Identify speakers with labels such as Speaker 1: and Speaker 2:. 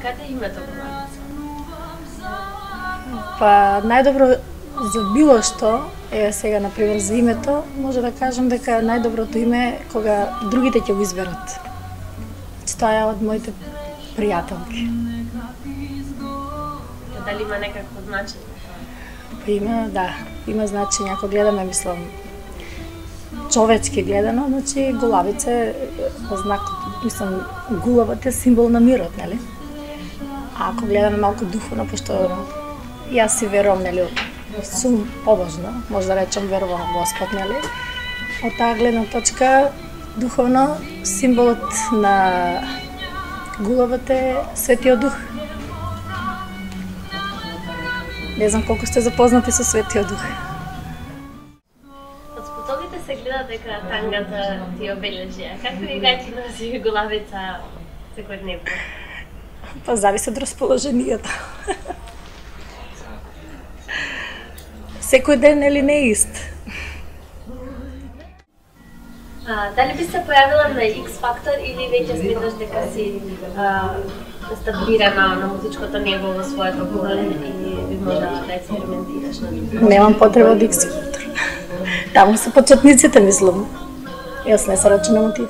Speaker 1: Каде името Голавица?
Speaker 2: Па најдобро за било што, сега например за името, може да кажам дека најдоброто име е кога другите ќе го изберат. Тоа е од моите пријателки.
Speaker 1: Дали има некакво значење?
Speaker 2: Па има, да, има значење. Ако гледаме, мислам, човечки гледано, значи Голавица е знак, мислам, гулавата е символ на мирот, нели? А ако гледаме малку духовно, пошто јас си верувам, нели, сум побожна, може да речам верувам во Господ, нели? Од таа гледна точка, духовно, символот на гулавата е Светиот Дух. Не знам колку сте запознати со Светиот Дух.
Speaker 1: Од спотовите се гледа дека тангата ти обележи. Какви гајки носи Голавица секојдневно?
Speaker 2: Па зависи од расположението. Секој ден или не ист.
Speaker 1: Дали би се појавила на X Factor или веќе сметаш дека си стабилирана на музичкото ниво во своето поле и би можела да експериментираш на друго?
Speaker 2: Немам потреба од X Factor. Таму се почетниците, мислам. Јас не се рачунам од тие.